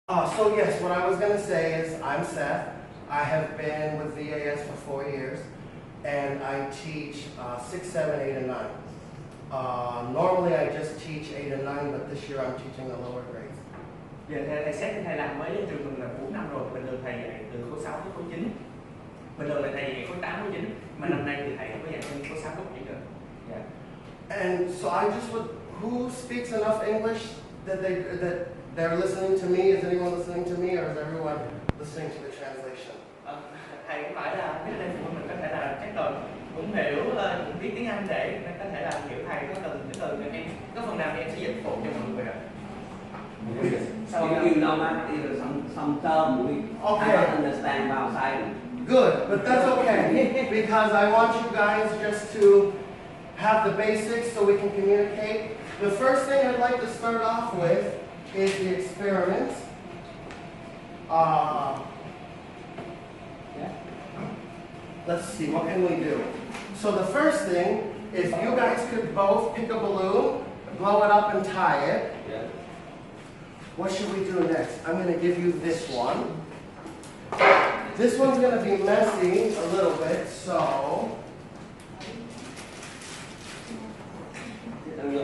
So yes, what I was going to say is I'm Seth. I have been with VAS for 4 years, and I teach 6, 7, 8, and 9. Normally I just teach 8 and 9, but this year I'm teaching the lower grades. Giờ thầy Seth thầy làm mới lên trường mình là 4 năm rồi, bình thường thầy dạy từ khối 6 tới khối 9. Bình thường là thầy dạy khối 8 khối 9, mà năm nay thì thầy có dạy thêm khối 6 khối 7 nữa. And so I just would, who speaks enough English that they're listening to me? Is anyone listening to me, or is everyone listening to the translation? Thầy cũng hỏi là biết đây của mình có thể là chắc là cũng hiểu, cũng biết tiếng Anh để có thể là hiểu thầy có cần cái từ em có phần nào em sẽ dịch phụ cho mọi người ạ. So you know that some term we cannot understand outside. Good, but that's okay because I want you guys just to have the basics so we can communicate. The first thing I'd like to start off with is the experiments. Let's see, what can we do? So the first thing is you guys could both pick a balloon, blow it up and tie it. Yeah. What should we do next? I'm going to give you this one. This one's going to be messy a little bit, so...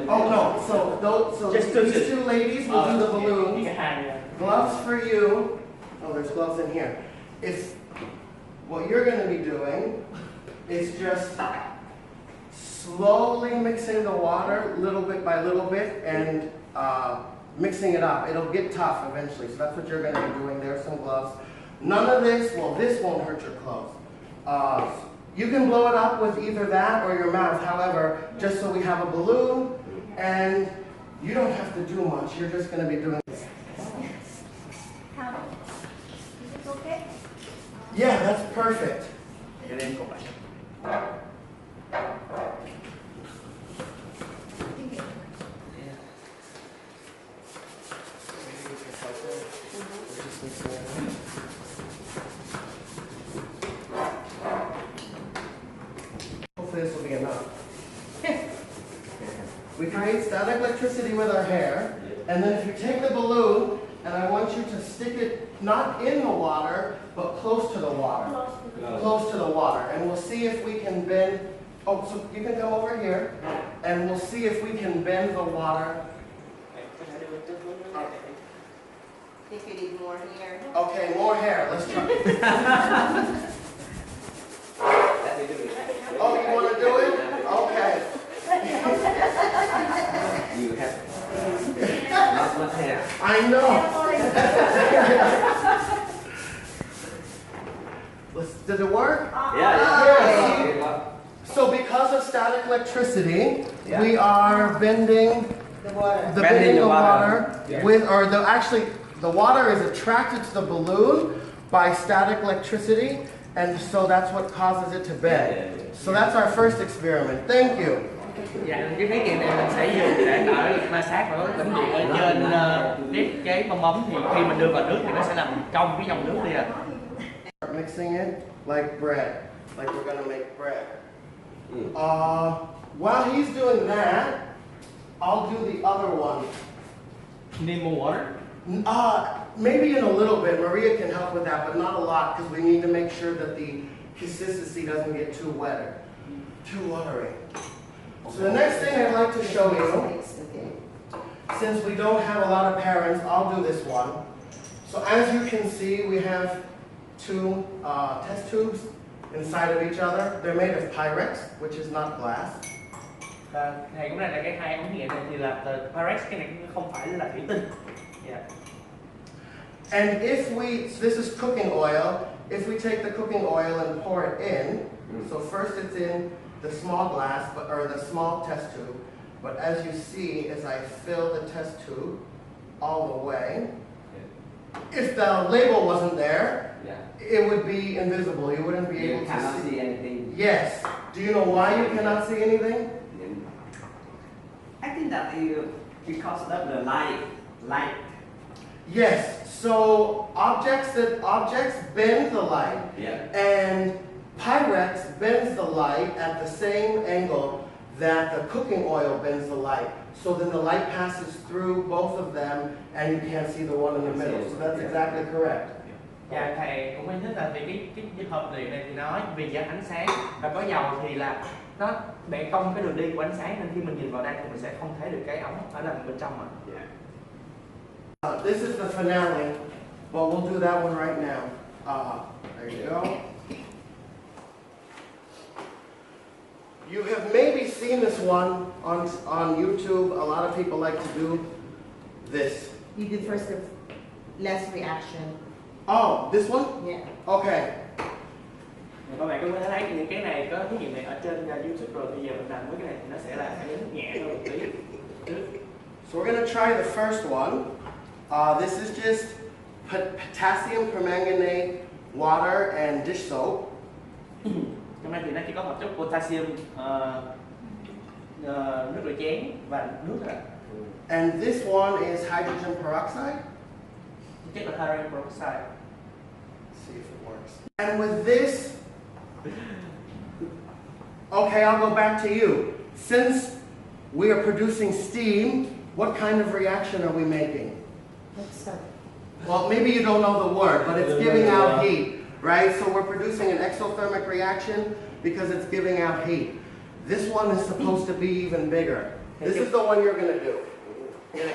Oh no, so these two ladies will do the balloons. Gloves for you. Oh, there's gloves in here. If what you're going to be doing is just slowly mixing the water little bit by little bit and mixing it up. It'll get tough eventually, so that's what you're going to be doing. There's some gloves. None of this, well, this won't hurt your clothes. You can blow it up with either that or your mouth, however, just so we have a balloon, and you don't have to do much. You're just going to be doing this. How? Is this okay? Yeah, that's perfect. Hopefully this will be enough. We create static electricity with our hair, and then if you take the balloon, and I want you to stick it not in the water, but close to the water. Close to the water. And we'll see if we can bend, oh, so you can come over here, and we'll see if we can bend the water. Think you need more here. Okay, more hair. Let's try. Oh, you want to do it? Okay. You have not much hair. I know. Does it work? Yeah. So because of static electricity, we are bending the water, Yeah. with, or actually, the water is attracted to the balloon by static electricity, and so that's what causes it to bend. So that's our first experiment. Thank you. Dạ, cái thí nghiệm này mình sẽ dùng để ở ma sát và có tĩnh điện ở trên cái bong bóng, thì khi mình đưa vào nước thì nó sẽ làm trong cái dòng nước đi à. Mixing it like bread, like we're gonna make bread. While he's doing that, I'll do the other one. Need more water? Maybe in a little bit. Maria can help with that, but not a lot because we need to make sure that the consistency doesn't get too wet, too watery. So the next thing I'd like to show you, since we don't have a lot of parents, I'll do this one. So as you can see, we have two test tubes inside of each other. They're made of Pyrex, which is not glass. Và thầy cũng đây là cái hai ống nghiệm này thì là từ Pyrex, cái này không phải là thủy tinh. Yeah. And if this is cooking oil, if we take the cooking oil and pour it in, so first it's in the small glass, or the small test tube, but as you see, as I fill the test tube all the way, if the label wasn't there, it would be invisible. You wouldn't be able to see anything. Yes. Do you know why you cannot see anything? I think that because of the light. Yes. So objects bend the light, and Pyrex bends the light at the same angle that the cooking oil bends the light. So then the light passes through both of them and you can't see the one in the middle. So that's exactly correct. Dạ thầy cũng giải thích là vì cái hộp điện này thì nói vì do ánh sáng và có dầu thì là nó bẻ cong cái đường đi của ánh sáng nên khi mình nhìn vào đây thì mình sẽ không thấy được cái ống ở đằng bên trong ạ. This is the finale, but we'll do that one right now. There you go. You have maybe seen this one on YouTube. A lot of people like to do this. You do first the less reaction. Oh, this one? Yeah. Okay. Các bạn có thấy những cái này có thí nghiệm này ở trên YouTube rồi, bây giờ mình làm với cái này thì nó sẽ là phản ứng nhẹ hơn một tí. So we're going to try the first one. This is just potassium permanganate, water, and dish soap. Trong này thì nó chỉ có một chút potassium, nước rửa chén và nước thôi. And this one is hydrogen peroxide. Chất là hydrogen peroxide. Let's see if it works. And with this, okay, I'll go back to you. Since we are producing steam, what kind of reaction are we making? Well, maybe you don't know the word, but it's giving out heat, right? So we're producing an exothermic reaction because it's giving out heat. This one is supposed to be even bigger. This is the one you're going to do. Can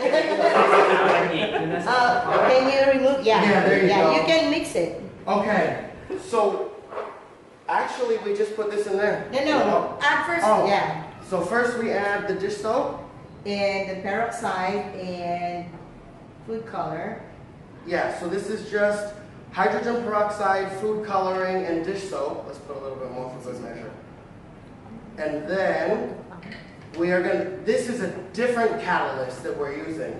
you remove? Yeah, there you go. You can mix it. Okay, so actually we just put this in there. No. At first, Oh. yeah. So first we add the dish soap. And the peroxide and food color. Yeah, so this is just hydrogen peroxide, food coloring, and dish soap. Let's put a little bit more for good measure. And then we are going to, this is a different catalyst that we're using,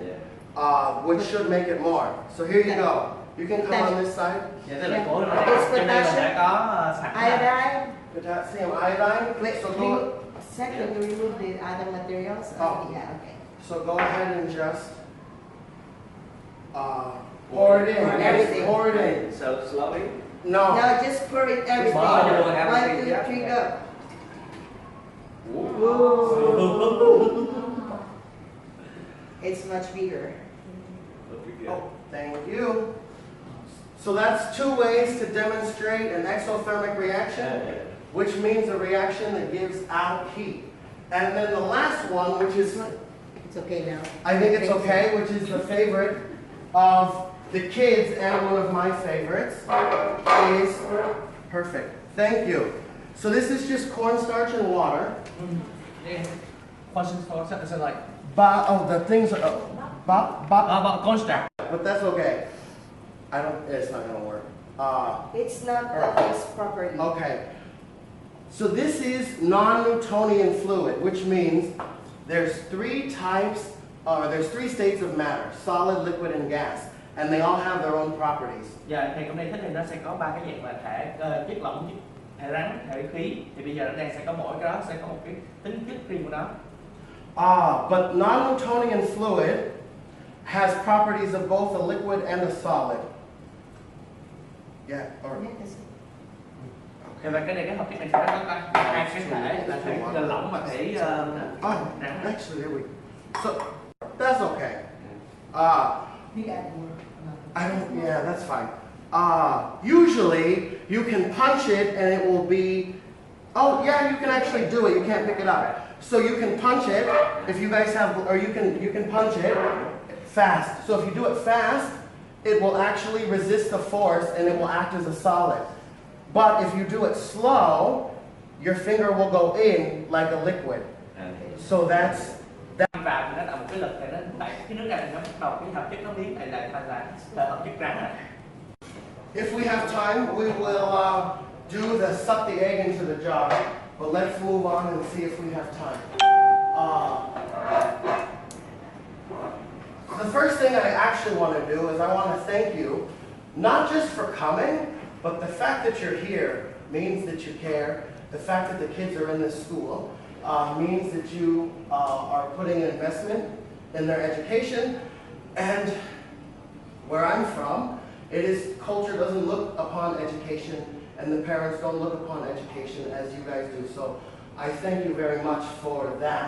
which should make it more. So here you go. You can come on this side. Dạ, tức là cố lên đây. Trong đây mình đã có sẵn Iodine. Potassium iodine. Wait, So second, you remove the other materials? Oh. Yeah, okay. So go ahead and just pour it in. Pour Yes, everything. pour it in. So slowly. No. No, just pour it everything. Pour it all, 1, everything, 2, yeah. 3, go. It's much bigger. Oh, thank you. So that's two ways to demonstrate an exothermic reaction, which means a reaction that gives out heat. And then the last one, which is, It's okay now. I think it's okay, which is the favorite of the kids and one of my favorites, is perfect. Thank you. So this is just cornstarch and water. Cornstarch is like The things are, cornstarch. but that's okay. It's not gonna work. It's not mixed properly. Okay. So this is non-Newtonian fluid, which means there's three states of matter: solid, liquid, and gas, and they all have their own properties. Dạ, thầy hôm nay thích thì nó sẽ có ba cái dạng là thể chất lỏng, thể rắn, thể khí. Thì bây giờ ở đây sẽ có mỗi cái đó sẽ có một cái tính chất riêng của nó. But non-Newtonian fluid has properties of both a liquid and a solid. Yeah. Và cái này cái hợp chất này sẽ có hai cái thể là thể lỏng và thể rắn. Actually, there we go. So that's okay. You add more. Yeah, that's fine. Usually you can punch it and it will be, oh yeah, you can actually do it. You can't pick it up. So you can punch it if you guys have, or you can punch it fast. So if you do it fast, it will actually resist the force and it will act as a solid. But if you do it slow, your finger will go in like a liquid. So that's vào thì nó là một cái lực thì nó đẩy cái nước ra thì nó bắt đầu cái hợp chất nó biến lại thành là hợp chất rắn này. If we have time, we will do the suck the egg into the jar. But let's move on and see if we have time. The first thing I actually want to do is I want to thank you, not just for coming, but the fact that you're here means that you care. The fact that the kids are in this school means that you are putting an investment in their education. And where I'm from, culture doesn't look upon education, and the parents don't look upon education as you guys do. So I thank you very much for that.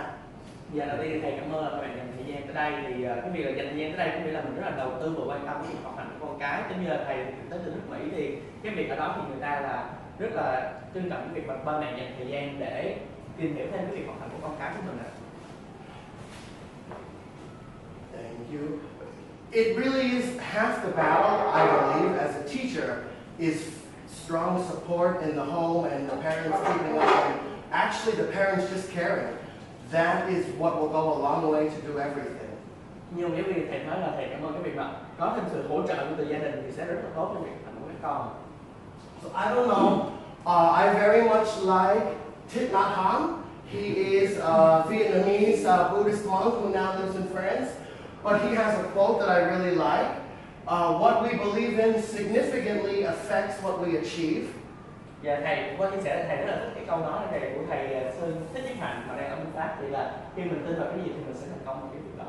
Dạ, đầu tiên thầy cảm ơn là các bạn dành thời gian tới đây. Thì cái việc là dành thời gian tới đây có nghĩa là mình rất là đầu tư và quan tâm đến việc học hành của con cái. Giống như là thầy tới từ nước Mỹ thì cái việc ở đó thì người ta là rất là trân trọng cái việc mà ba mẹ dành thời gian để tìm hiểu thêm cái việc học hành của con cái của mình ạ. Thank you. It really is half the battle, I believe, as a teacher, is strong support in the home and the parents keeping up. And actually, the parents just caring. That is what will go a long way to do everything. Nhiều giáo viên thầy nói là thầy cảm ơn cái việc mà có thêm sự hỗ trợ của từ gia đình thì sẽ rất là tốt cho việc học hành của các con. So I don't know. I very much like Thich Nhat Hanh. He is a Vietnamese Buddhist monk who now lives in France. But he has a quote that I really like. What we believe in significantly affects what we achieve. Và thầy cũng có chia sẻ là thầy rất là thích cái câu nói này của thầy Sơn Thích Nhất Hạnh mà đang ở bên Pháp, thì là khi mình tin vào cái gì thì mình sẽ thành công vào cái việc đó.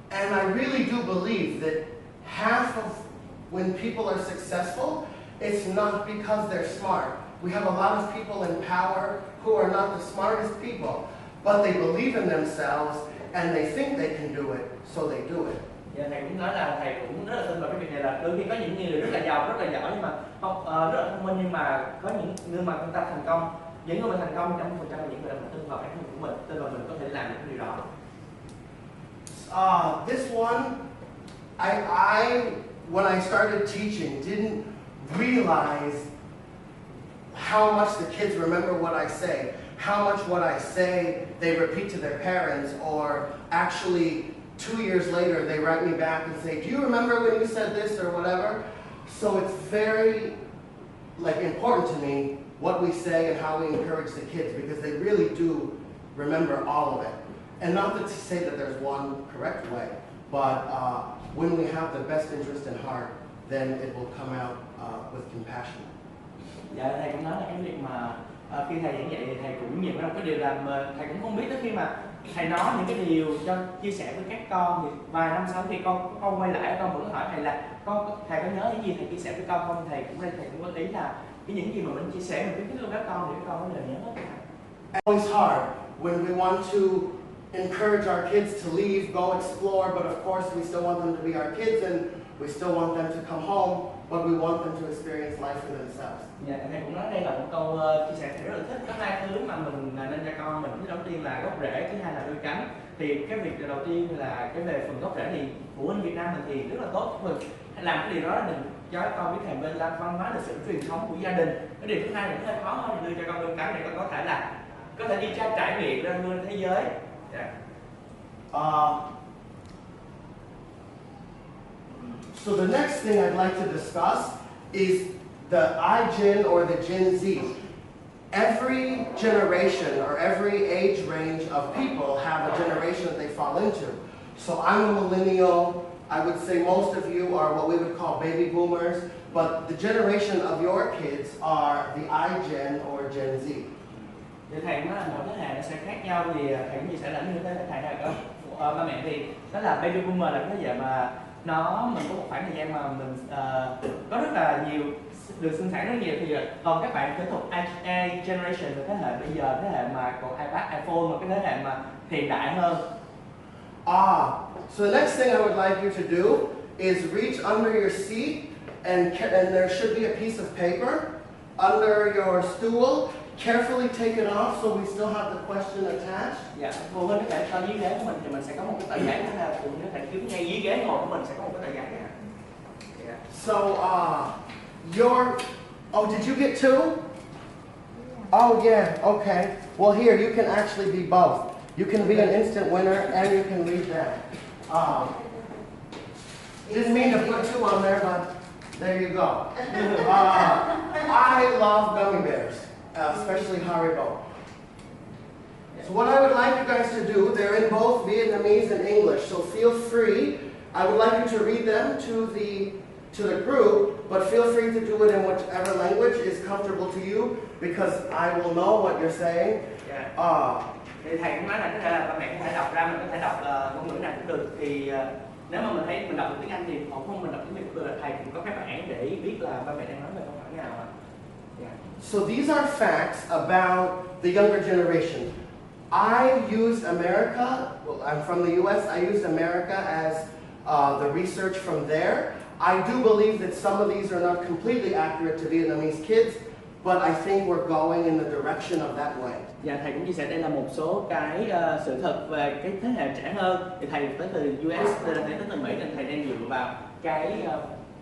And I really do believe that half of when people are successful, it's not because they're smart. We have a lot of people in power who are not the smartest people, but they believe in themselves and they think they can do it, so they do it. Và thầy cũng nói là thầy cũng rất là tin vào cái việc này, là đôi khi có những người rất là giàu, rất là giỏi nhưng mà không rất là thông minh, nhưng mà có những người mà người ta thành công, những người mà thành công 100% là những người mà tin vào bản thân của mình, tin vào mình có thể làm được cái điều đó. This one, I when I started teaching, didn't realize how much the kids remember what I say, how much what I say they repeat to their parents, or actually 2 years later they write me back and say, do you remember when you said this or whatever? So it's very important to me what we say and how we encourage the kids, because they really do remember all of it. And not to say that there's one correct way, but when we have the best interest in heart, then it will come out with compassion. Dạ, thầy cũng nói là cái việc mà khi thầy giảng dạy thì thầy cũng nhận ra một cái điều là thầy cũng không biết tới khi mà thầy nói những cái điều cho chia sẻ với các con thì vài năm sau thì con quay lại, con vẫn hỏi thầy là thầy có nhớ những gì thầy chia sẻ với con không? Thầy cũng có ý là những gì mà mình chia sẻ mình khuyến khích với các con thì các con có đều nhớ hết. Always hard when we want to encourage our kids to leave, go explore, but of course we still want them to be our kids and we still want them to come home, but we want them to experience life for themselves. Dạ, thầy cũng nói đây là một câu chia sẻ thầy rất là thích. Có hai thứ mà mình nên cho con mình. Thứ đầu tiên là gốc rễ, thứ hai là đôi cánh. Thì cái việc đầu tiên là cái về phần gốc rễ thì phụ huynh Việt Nam mình thì rất là tốt. Mình làm cái điều đó là đừng cho con biết thèm bên văn hóa lịch sử truyền thống của gia đình. Cái điều thứ hai là nó hơi khó hơn, đưa cho con đôi cánh để con có thể là đi trải nghiệm ra thế giới. Yeah. So the next thing I'd like to discuss is the iGen or the Gen Z. Every generation or every age range of people have a generation that they fall into. So I'm a millennial. I would say most of you are what we would call baby boomers, but the generation of your kids are the iGen or Gen Z. Thì thầy nói là mỗi thế hệ nó sẽ khác nhau, thì thầy cũng chia sẻ là như thế thầy là ba mẹ thì đó là baby boomer là cái thế hệ mà mình có một khoảng thời gian mà mình có rất là nhiều được sinh sản rất nhiều, thì còn các bạn kỹ thuật A generation là thế hệ bây giờ, thế hệ mà còn iPad, iPhone, mà cái thế hệ mà hiện đại hơn. So the next thing I would like you to do is reach under your seat and there should be a piece of paper under your stool. Carefully take it off so we still have the question attached. Dạ, phụ huynh có thể cho dưới ghế của mình thì mình sẽ có một cái tờ giấy, thế là phụ huynh có thể kiếm ngay dưới ghế ngồi của mình sẽ có một cái tờ giấy này. Yeah. So did you get two? Oh yeah, okay. Well here, you can actually be both. You can be an instant winner and you can read that. Didn't mean to put two on there, but there you go. I love gummy bears. Especially Haribo. So what I would like you guys to do, they're in both Vietnamese and English, so feel free. I would like you to read them to the group, but feel free to do it in whichever language is comfortable to you, because I will know what you're saying. Yeah. Thì thầy cũng nói là có thể là ba mẹ có thể đọc ra, mình có thể đọc ngôn ngữ nào cũng được. Thì nếu mà mình thấy mình đọc được tiếng Anh thì không mình đọc tiếng Việt cũng được, thầy cũng có các bạn để biết là ba mẹ đang nói về câu hỏi nào. Yeah. So these are facts about the younger generation. I used America, well, I'm from the US, I used America as the research from there. I do believe that some of these are not completely accurate to Vietnamese kids, but I think we're going in the direction of that way. Dạ, thầy cũng chia sẻ đây là một số cái sự thật về cái thế hệ trẻ hơn. Thì thầy tới từ US, thầy tới từ Mỹ nên thầy đang dựa vào cái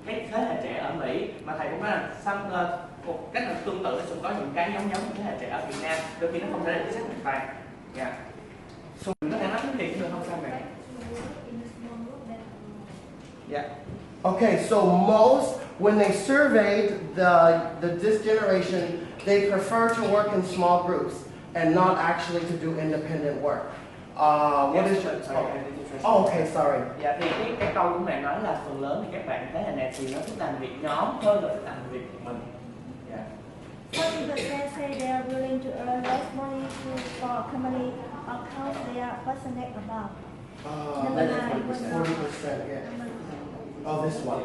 thế hệ trẻ ở Mỹ. Mà thầy cũng nói là một cách là tương tự sẽ có những cái giống thế hệ trẻ ở Việt Nam. Đôi khi nó không ra được chính xác hoàn toàn. Dạ. Mình có thể nói tiếng Việt cũng được không sao mẹ? Yeah. Okay, so most, when they surveyed this generation, they prefer to work in small groups and not actually to do independent work. What is your... Oh, okay, sorry. Dạ, thì cái câu của mẹ nói là phần lớn thì các bạn thế hệ này thì nó thích làm việc nhóm hơn là thích làm việc của mình. Yeah. Some people say they are willing to earn less money for a company account they are passionate about. Number 40%, yeah. Oh, this one.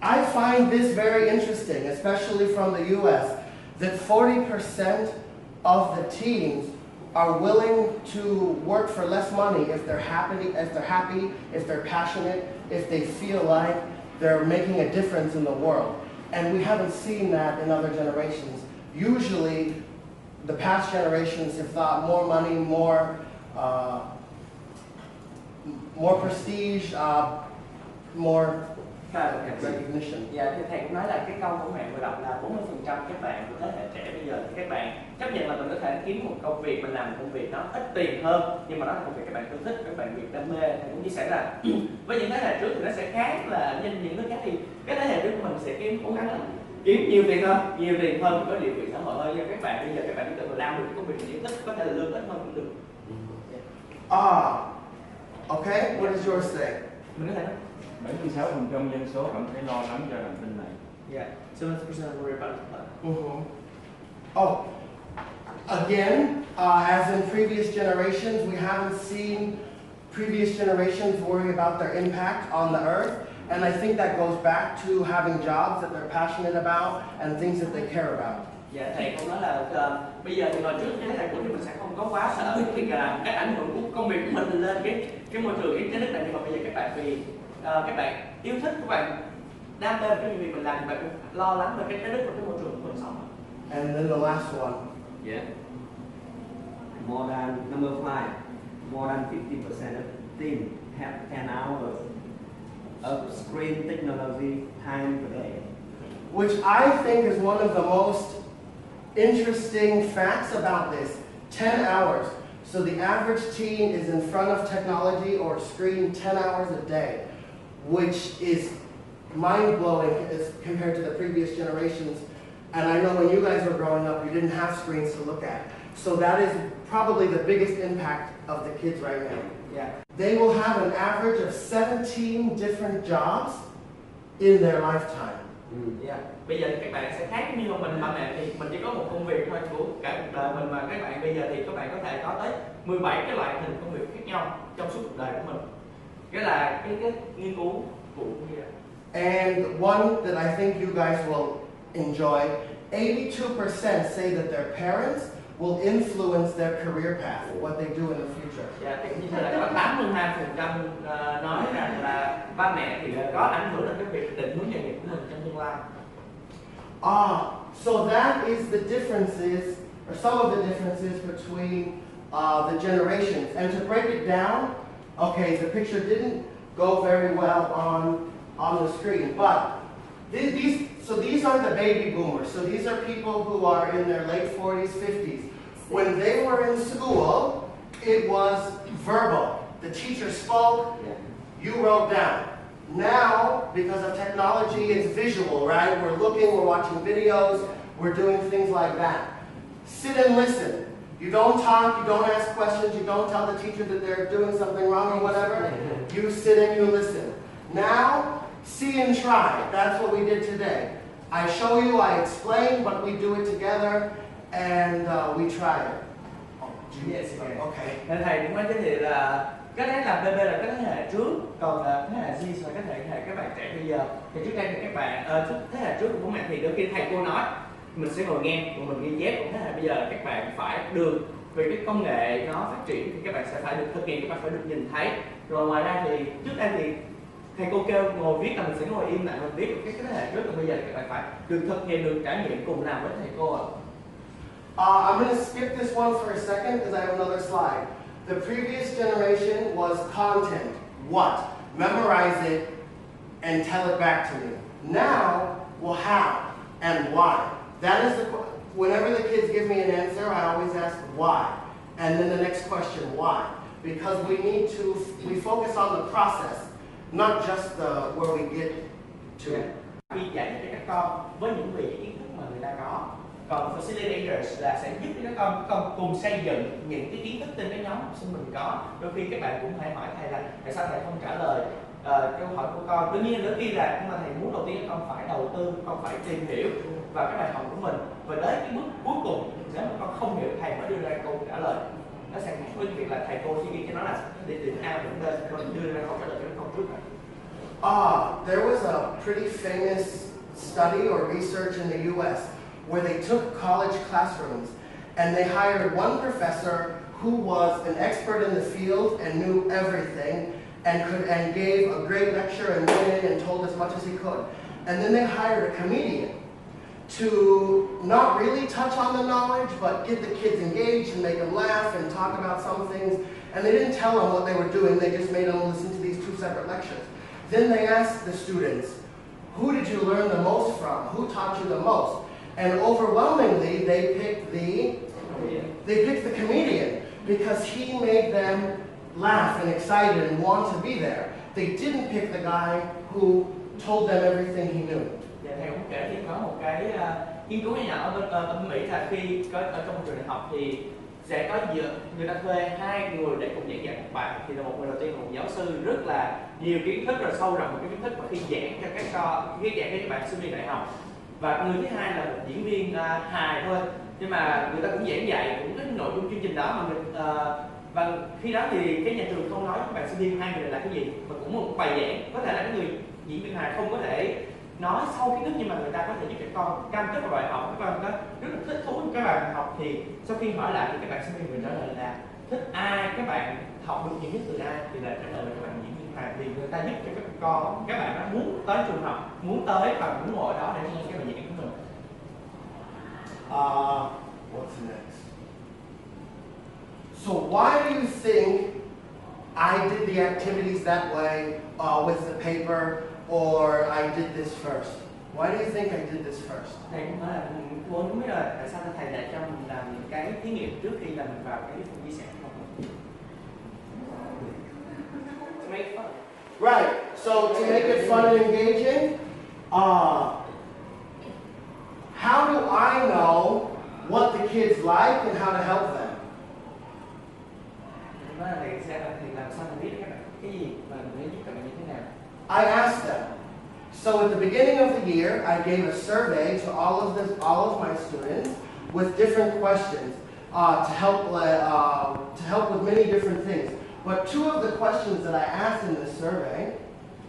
I find this very interesting, especially from the US, that 40% of the teens are willing to work for less money if they're happy, if they're passionate, if they feel like they're making a difference in the world. And we haven't seen that in other generations. Usually, the past generations have thought more money, more prestige, more recognition. Dạ, thì thầy cũng nói là cái câu của mẹ vừa đọc là 40% các bạn của thế hệ trẻ bây giờ thì các bạn chấp nhận là mình có thể kiếm một công việc, mình làm một công việc nó ít tiền hơn, nhưng mà đó là công việc các bạn yêu thích, các bạn việc đam mê. Thầy cũng chia sẻ là với những thế hệ trước thì nó sẽ khác, là nhìn những nước khác thì cái thế hệ trước của mình sẽ cố gắng kiếm nhiều tiền hơn, có địa vị xã hội hơn. Nhưng các bạn bây giờ các bạn chỉ cần làm được cái công việc mình yêu thích, có thể là lương ít hơn cũng được. Okay, what does yours say? Mình có thể nói 76% dân số cảm thấy lo lắng cho hành tinh này. Yeah, 70% worry about it. Oh, again, as in previous generations, we haven't seen previous generations worry about their impact on the earth, and I think that goes back to having jobs that they're passionate about and things that they care about. Dạ, thầy cũng nói là bây giờ thì hồi trước thế hệ của chúng mình sẽ không có quá sợ cái việc là cái ảnh hưởng của công việc của mình lên cái môi trường, cái trái đất này, nhưng mà bây giờ các bạn vì các bạn yêu thích, các bạn đam mê với cái việc mình làm, các bạn lo lắng về cái trái đất và cái môi trường của mình sống. And then the last one. Yeah. More than number 5. More than 50% of team have 10 hours of screen technology time per day. Which I think is one of the most interesting facts about this. 10 hours. So the average teen is in front of technology or screen 10 hours a day, which is mind-blowing as compared to the previous generations. And I know when you guys were growing up, you didn't have screens to look at. So that is probably the biggest impact of the kids right now. Yeah. They will have an average of 17 different jobs in their lifetime. Yeah. Bây giờ thì các bạn sẽ khác như mình, mà mẹ thì mình chỉ có một công việc thôi của cả cuộc đời mình, mà các bạn bây giờ thì các bạn có thể có tới 17 cái loại hình công việc khác nhau trong suốt cuộc đời của mình. Cái là cái nghiên cứu của như vậy. And one that I think you guys will enjoy, 82% say that their parents will influence their career path, what they do in the future. Dạ, thì như thế là có 82% nói rằng là ba mẹ thì có ảnh hưởng đến cái việc định hướng nghề nghiệp của mình trong tương lai. So that is the differences, or some of the differences between the generations. And to break it down, okay, the picture didn't go very well on the screen, but these are the baby boomers. So these are people who are in their late 40s, 50s. When they were in school, it was verbal. The teacher spoke, you wrote down. Now, because of technology, it's visual, right? We're looking, we're watching videos, we're doing things like that. Sit and listen. You don't talk, you don't ask questions, you don't tell the teacher that they're doing something wrong or whatever. You sit and you listen. Now, see and try. That's what we did today. I show you, I explain, but we do it together and we try it. Yes, okay. Okay. Nên thầy cũng mới giới thiệu là cái đấy là BB là cái thế hệ trước, còn thế hệ Z là cái thế hệ các bạn trẻ bây giờ. Thì trước đây thì các bạn thế hệ trước của bố mẹ thì đôi khi thầy cô nói mình sẽ ngồi nghe, còn mình ghi chép. Còn thế hệ bây giờ là các bạn phải được, vì cái công nghệ nó phát triển thì các bạn sẽ phải được thực hiện, các bạn phải được nhìn thấy. Rồi ngoài ra thì trước đây thì thầy cô kêu ngồi viết là mình sẽ ngồi im lại mình viết được cái thế hệ trước, còn bây giờ thì các bạn phải được thực hiện, được trải nghiệm cùng làm với thầy cô ạ. I'm going to skip this one for a second because I have another slide. The previous generation was content. What? Memorize it and tell it back to me. Now, well, how and why? That is whenever the kids give me an answer, I always ask why. And then the next question, why? Because we focus on the process, not just where we get to. Khi dạy cho các con với những về kiến thức mà người ta có, còn facilitators là sẽ giúp cho các con cùng xây dựng những cái kiến thức trên cái nhóm học sinh mình có. Đôi khi các bạn cũng phải hỏi thầy là tại sao thầy không trả lời câu hỏi của con. Đương nhiên đôi khi là nhưng mà thầy muốn đầu tiên các con phải đầu tư, con phải tìm hiểu vào cái bài học của mình, và đến cái bước cuối cùng nếu mà con không hiểu thầy mới đưa ra câu trả lời. Nó sẽ khác với việc là thầy cô chỉ ghi cho nó là điểm A điểm B, con đưa ra câu trả lời cho các con trước. There was a pretty famous study or research in the U.S. where they took college classrooms and they hired one professor who was an expert in the field and knew everything and gave a great lecture and went in and told as much as he could. And then they hired a comedian to not really touch on the knowledge, but get the kids engaged and make them laugh and talk about some things. And they didn't tell them what they were doing, they just made them listen to these two separate lectures. Then they asked the students, who did you learn the most from? Who taught you the most? And overwhelmingly, they picked the comedian because he made them laugh and excited and want to be there. They didn't pick the guy who told them everything he knew. Dạ, thầy cũng kể thì có một cái nghiên cứu nhỏ ở Mỹ là khi có ở trong trường đại học thì sẽ có người ta thuê hai người để cùng giảng dạy một bài. Thì là một người đầu tiên là một giáo sư rất là nhiều kiến thức, rồi sâu rộng một cái kiến thức, và khi giảng cho các bạn sinh viên đại học. Và người thứ hai là một diễn viên hài thôi, nhưng mà người ta cũng giảng dạy cũng cái nội dung chương trình đó mà mình và khi đó thì cái nhà trường không nói các bạn sinh viên hai người là cái gì, mà cũng một bài giảng. Có thể là cái người diễn viên hài không có thể nói sâu kiến thức, nhưng mà người ta có thể giúp các con cam kết vào bài học, các con có rất là thích thú với các bạn học. Thì sau khi hỏi lại thì các bạn sinh viên người trả lời là thích ai, các bạn học được nhiều nhất từ ai, thì là trả lời là các bạn diễn viên hài. Thì người ta giúp cho các bạn đó muốn tới trường học, muốn tới và muốn ngồi đó để nghe cái bài giảng của mình. What's next? So why do you think I did the activities that way with the paper, or I did this first? Why do you think I did this first? Thầy cũng nói là cô không biết là tại sao thầy lại cho mình làm những cái thí nghiệm trước khi là mình vào cái phần chia sẻ của mình. To make fun. Right. So to make it fun and engaging, how do I know what the kids like and how to help them? Nói là thầy sẽ làm sao mình biết các bạn cái gì và mình giúp các bạn như thế nào. I asked them. So at the beginning of the year, I gave a survey to all of my students with different questions to help with many different things. But two of the questions that I asked in this survey,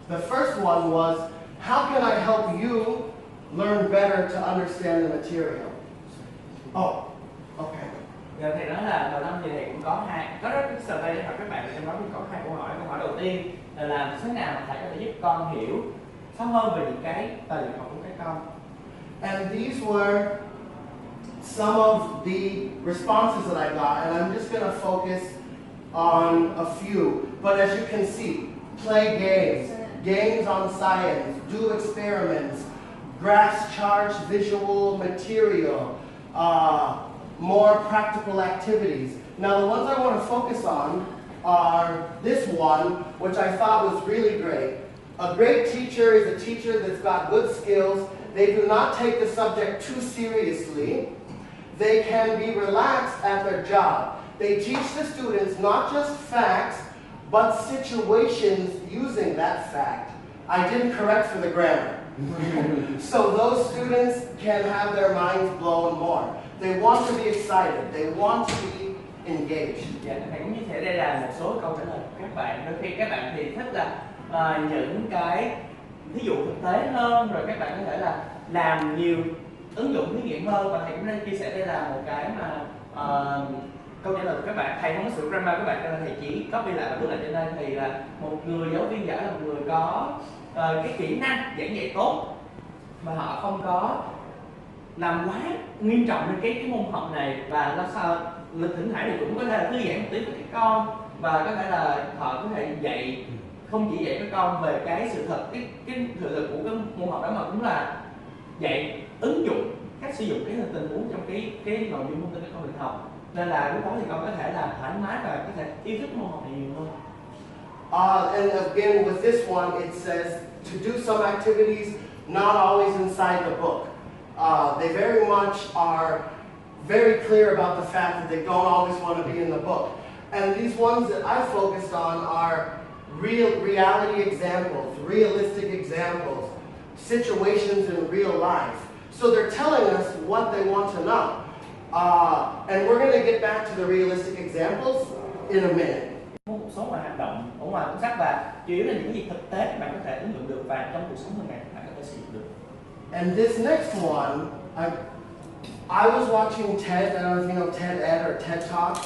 the first one was, how can I help you learn better to understand the material? Oh, okay. Giờ thầy nói là đầu năm thì thầy cũng có rất cái survey để hỏi các bạn, trong đó thì có hai câu hỏi. Câu hỏi đầu tiên là làm thế nào mà thầy có thể giúp con hiểu sâu hơn về những cái tài liệu học của các con. And these were some of the responses that I got, and I'm just going to focus on a few. But as you can see, play games, games on science, do experiments, graphs, charts, visual material, more practical activities. Now the ones I want to focus on are this one, which I thought was really great. A great teacher is a teacher that's got good skills. They do not take the subject too seriously. They can be relaxed at their job. They teach the students not just facts, but situations using that fact. I didn't correct for the grammar. So those students can have their minds blown more. They want to be excited. They want to be engaged. Dạ, thầy cũng chia sẻ đây là một số câu trả lời của các bạn. Đôi khi các bạn thì thích là những cái ví dụ thực tế hơn, rồi các bạn có thể là làm nhiều ứng dụng thí nghiệm hơn, và thầy cũng đang chia sẻ đây là một cái mà câu trả lời của các bạn. Thầy không có sự grammar của các bạn, nên là thầy chỉ copy lại và đưa lại trên đây. Thì là một người giáo viên giỏi là một người có cái kỹ năng giảng dạy tốt, mà họ không có làm quá nghiêm trọng lên cái môn học này, và nó sao lịch thỉnh thoảng thì cũng có thể là thư giãn một tí với các con, và có thể là họ có thể dạy, không chỉ dạy các con về cái sự thật, cái sự thật của cái môn học đó, mà cũng là dạy ứng dụng cách sử dụng cái tình huống trong cái nội dung thông tin các con được học. Nên là lúc đó thì con có thể là thoải mái và có thể yêu thích môn học này nhiều hơn. And again, with this one, it says to do some activities not always inside the book. They very much are very clear about the fact that they don't always want to be in the book. And these ones that I focused on are reality examples, realistic examples, situations in real life. So they're telling us what they want to know. And we're going to get back to the realistic examples in a minute. Một số hoạt động ở ngoài cuốn sách, và chủ yếu là những gì thực tế các bạn có thể ứng dụng được, và trong cuộc sống thường ngày các bạn có thể sử dụng được. And this next one, I was watching TED, TED Ed or TED Talk,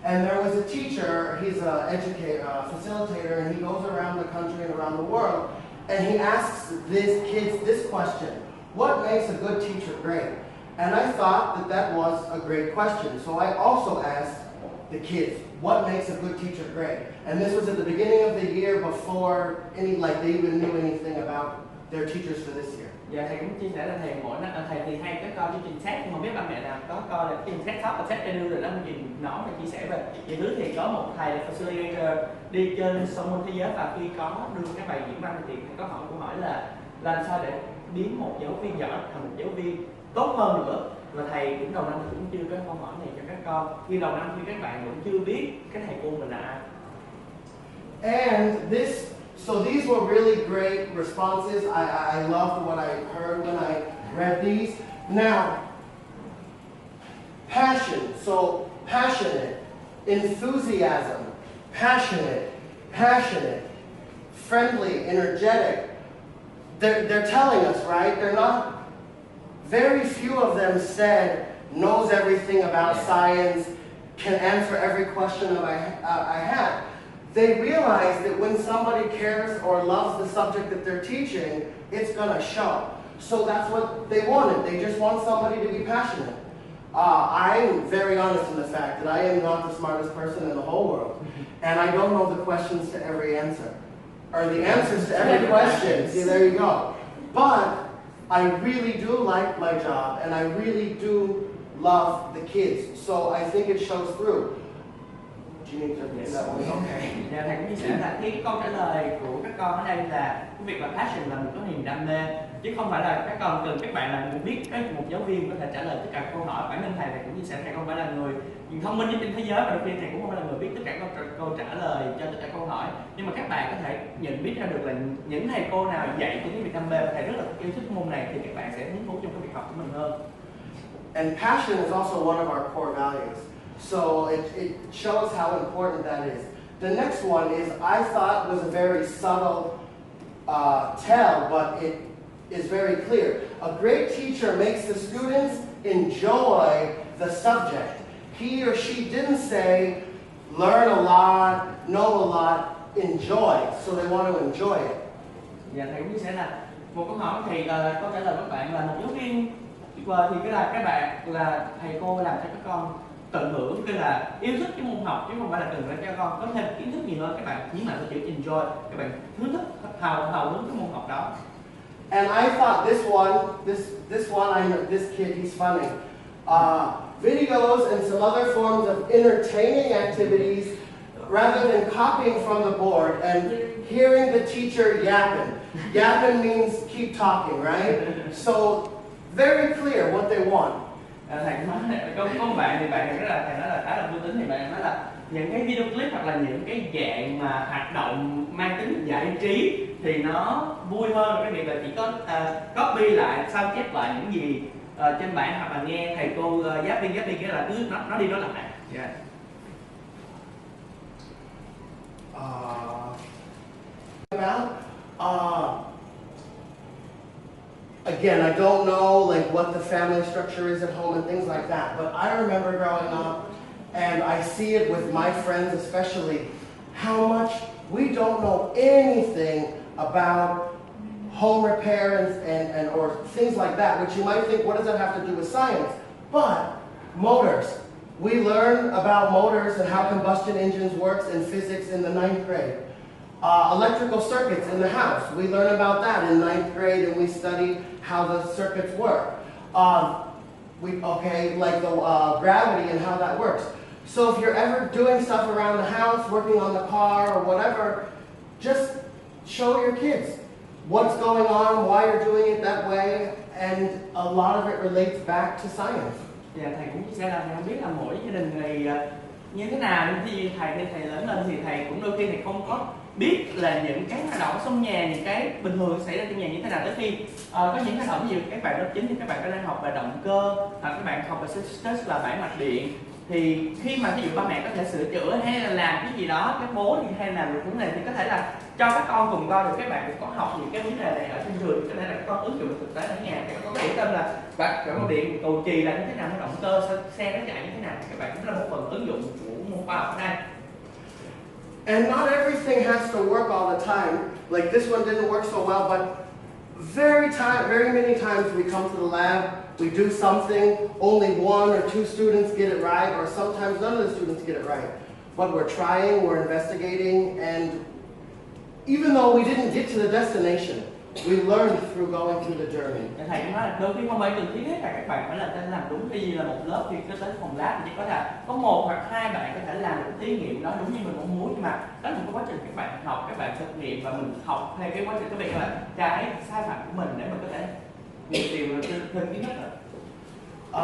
and there was a teacher. He's an educator, facilitator, and he goes around the country and around the world, and he asks these kids this question: what makes a good teacher great? And I thought that was a great question. So I also asked the kids, what makes a good teacher great? And this was at the beginning of the year, before they even knew anything about their teachers for this year. Dạ, thầy cũng chia sẻ là thầy thì hay có coi chương trình Seth, nhưng mà biết ba mẹ nào có coi là chương trình Seth Talk và Seth Edu rồi đó, chương trình nó và chia sẻ về những thứ. Thì có một thầy là facilitator đi trên sông môn thế giới, và khi có đưa các bài diễn văn thì thầy có hỏi câu hỏi là làm sao để biến một giáo viên giỏi thành một giáo viên tốt hơn nữa. Và thầy cũng đầu năm thì cũng chưa có câu hỏi này cho các con, khi đầu năm khi các bạn cũng chưa biết cái thầy cô mình là ai. And so these were really great responses. I loved what I heard when I read these. Now, passion. So passionate, enthusiasm, passionate, friendly, energetic. They're telling us, right? They're not. Very few of them said knows everything about science, can answer every question that I have. They realize that when somebody cares or loves the subject that they're teaching, it's going to show. So that's what they wanted. They just want somebody to be passionate. I'm very honest in the fact that I am not the smartest person in the whole world. And I don't know the questions to every answer. Or the answers to every question. See, there you go. But I really do like my job, and I really do love the kids. So I think it shows through. Do you need to repeat that one? Okay. Dạ, thầy cũng chia sẻ là cái câu trả lời của các con ở đây là cái việc là passion là một cái niềm đam mê, chứ không phải là các con cần các bạn là muốn biết một giáo viên có thể trả lời tất cả câu hỏi. Bản thân thầy cũng chia sẻ thầy không phải là người thông minh nhất trên thế giới, và đôi khi thầy cũng không phải là người biết tất cả câu trả lời cho tất cả câu hỏi. Nhưng mà các bạn có thể nhận biết ra được là những thầy cô nào dạy cho cái việc đam mê và thầy rất là yêu thích môn này, thì các bạn sẽ hứng thú trong cái việc học của mình hơn. And passion is also one of our core values. So it shows how important that is. The next one is, I thought was a very subtle tell, but it is very clear. A great teacher makes the students enjoy the subject. He or she didn't say, learn a lot, know a lot, enjoy. So they want to enjoy it. Dạ, thầy cũng chia sẻ là một câu hỏi thì câu trả lời của các bạn là một giáo viên tuyệt vời, thì cái là các bạn là thầy cô làm cho các con tận hưởng, tức là yêu thích cái môn học, chứ không phải là cần phải cho con có thêm kiến thức nhiều hơn. Các bạn nhấn mạnh vào chữ enjoy, các bạn hứng thức hào hứng cái môn học đó. And I thought this one, I know this kid, he's funny. Videos and some other forms of entertaining activities, rather than copying from the board and hearing the teacher yapping. Yapping means keep talking, right? So very clear what they want. Thầy cũng nói có một bạn thì bạn rất là, thầy nói là khá là vui tính, thì bạn nói là những cái video clip hoặc là những cái dạng mà hoạt động mang tính giải trí thì nó vui hơn là cái việc là chỉ có copy lại, sao chép lại những gì trên bảng, hoặc là nghe thầy cô giáp biên nghĩa là cứ nó đi nói lại. Yeah. about. Again, I don't know like what the family structure is at home and things like that, but I remember growing up, and I see it with my friends especially, how much we don't know anything about home repair and or things like that, which you might think, what does that have to do with science? But motors. We learn about motors and how combustion engines works in physics in the 9th grade. Electrical circuits in the house. We learn about that in 9th grade, and we study how the circuits work. Like the gravity and how that works. So if you're ever doing stuff around the house, working on the car or whatever, just show your kids what's going on, why you're doing it that way, and a lot of it relates back to science. Dạ, thầy cũng chia sẻ là thầy không biết là mỗi gia đình thì như thế nào, khi thầy lớn lên thì thầy cũng đôi khi thầy không có biết là những cái hoạt động trong nhà, những cái bình thường xảy ra trong nhà như thế nào, tới khi có những hoạt động như các bạn lớp 9 thì các bạn có đang học về động cơ, hoặc các bạn học về status là bảng mạch điện, thì khi mà ví dụ ba mẹ có thể sửa chữa hay là làm cái gì đó, các bố thì hay làm được vấn đề thì có thể là cho các con cùng coi được, các bạn cũng có học những cái vấn đề này ở trên trường, có thể là các con ứng dụng thực tế ở nhà, các con có hiểu tâm là bảng mạch điện cầu chì là như thế nào, động cơ xe nó chạy như thế nào, các bạn cũng là một phần ứng dụng của môn khoa học ở đây. And not everything has to work all the time. Like this one didn't work so well, but very many times we come to the lab, we do something, only 1 or 2 students get it right, or sometimes none of the students get it right. But we're trying, we're investigating, and even though we didn't get to the destination, we learned through going through the journey. Thầy cũng nói là đôi khi không phải cần thiết hết là các bạn phải là làm đúng, cái gì là một lớp thì tới phòng lab thì chỉ có là có 1 hoặc 2 bạn có thể làm được thí nghiệm đó đúng như mình mong muốn, nhưng mà đó là một cái quá trình các bạn học, các bạn thực nghiệm và mình học theo cái quá trình, cái việc là cái sai phạm của mình để mình có thể tìm thêm kiến thức. So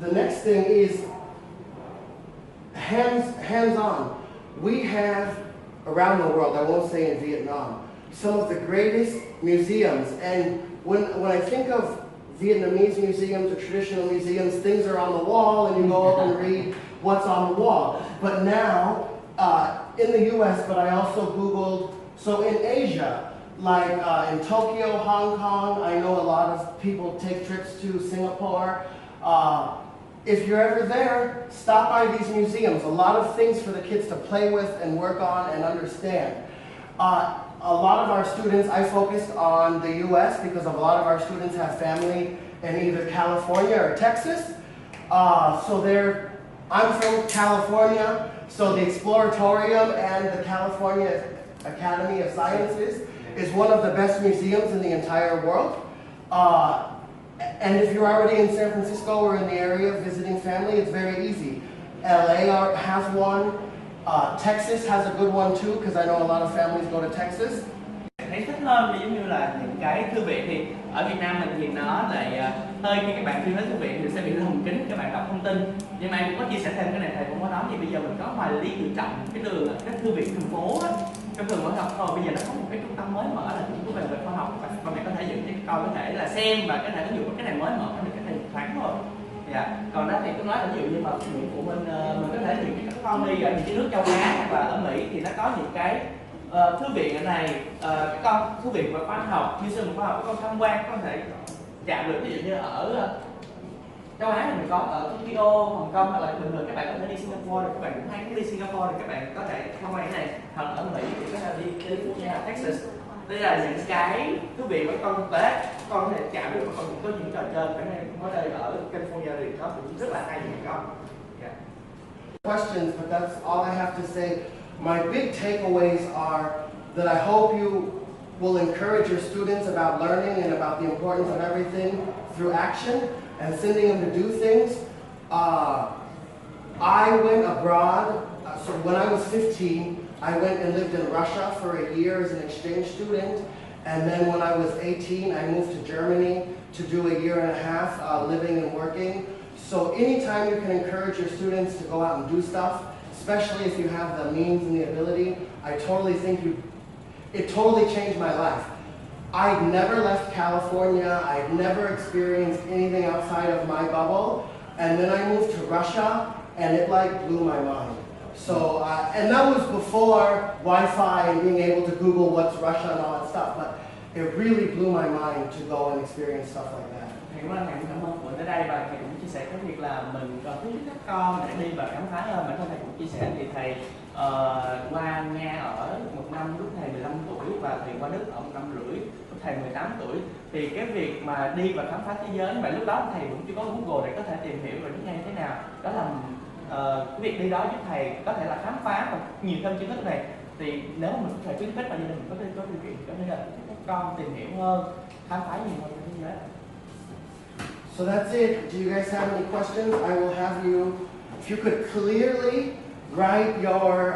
the next thing is hands-on. We have around the world, I won't say in Vietnam, some of the greatest museums, and when I think of Vietnamese museums or traditional museums, things are on the wall and you go up and read what's on the wall. But now, in the US, but I also Googled, so in Asia, like in Tokyo, Hong Kong, I know a lot of people take trips to Singapore. If you're ever there, stop by these museums. A lot of things for the kids to play with and work on and understand. A lot of our students, I focused on the US because a lot of our students have family in either California or Texas. I'm from California, so the Exploratorium and the California Academy of Sciences is one of the best museums in the entire world. And if you're already in San Francisco or in the area visiting family, it's very easy. LA has one. Texas has a good one too, because I know a lot of families go to Texas. Thấy thích hơn giống như là những cái thư viện thì ở Việt Nam mình thì nó lại hơi khi các bạn đi đến thư viện thì sẽ bị lồng kính các bạn đọc thông tin, nhưng mà em cũng có chia sẻ thêm cái này, thầy cũng có nói thì bây giờ mình có ngoài Lý Tự Trọng, cái đường các thư viện thành phố á, trong trường mới học thôi, bây giờ nó có một cái trung tâm mới mở là trung tâm về khoa học, và mẹ có thể dẫn cho các con có thể là xem và có thể ứng dụng cái này mới mở được cái này một thoáng thôi. Dạ. Còn đó thì tôi nói là ví dụ như mà phụ huynh mình có thể dẫn các con đi ở những cái nước châu Á hoặc là ở Mỹ thì nó có những cái thư viện ở này, các con thư viện về khoa học, museum về khoa học, các con tham quan có thể chạm được, ví dụ như ở châu Á thì mình có ở Tokyo, Hồng Kông, hoặc là bình thường các bạn có thể đi Singapore, thì các bạn cũng hay đi Singapore thì các bạn có thể tham quan cái này, hoặc ở Mỹ thì có thể đi California, Texas. Đây là những cái thư viện của con thực tế, con có thể chạm được, con cũng có những trò chơi cái này ở đây ở California thì có cũng rất là hay cho các con. Yeah. Questions, but that's all I have to say. My big takeaways are that I hope you will encourage your students about learning and about the importance of everything through action and sending them to do things. I went abroad, so when I was 15, I went and lived in Russia for a year as an exchange student, and then when I was 18, I moved to Germany to do a year and a half living and working. So anytime you can encourage your students to go out and do stuff, especially if you have the means and the ability, I totally think it totally changed my life. I'd never left California, I'd never experienced anything outside of my bubble, and then I moved to Russia, and it like blew my mind. So, and that was before Wi-Fi and being able to Google what's Russia and all that stuff, but it really blew my mind to go and experience stuff like that. Thầy cũng thầy cũng cảm ơn phụ huynh ở đây và thầy cũng chia sẻ cái việc là mình cần khuyến khích các con để đi và khám phá hơn. Bản thân thầy cũng chia sẻ thì thầy qua Nga ở một năm lúc thầy 15 tuổi và thầy qua Đức ở 1 năm rưỡi lúc thầy 18 tuổi. Thì cái việc mà đi và khám phá thế giới, vậy lúc đó thầy cũng chưa có Google để có thể tìm hiểu về nước Nga như thế nào. Đó là cái việc đi đó giúp thầy có thể là khám phá và nhiều thêm kiến thức này. Thì nếu mà mình có thể khuyến khích và gia đình mình có điều kiện có thể là các con tìm hiểu hơn, khám phá nhiều hơn về thế giới. So that's it. Do you guys have any questions? I will have you, if you could clearly write your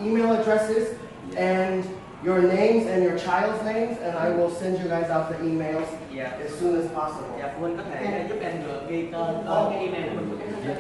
email addresses and your names and your child's names, and I will send you guys out the emails Yeah. as soon as possible. Dạ, phụ huynh có thể giúp em ghi tên, cái email của mình.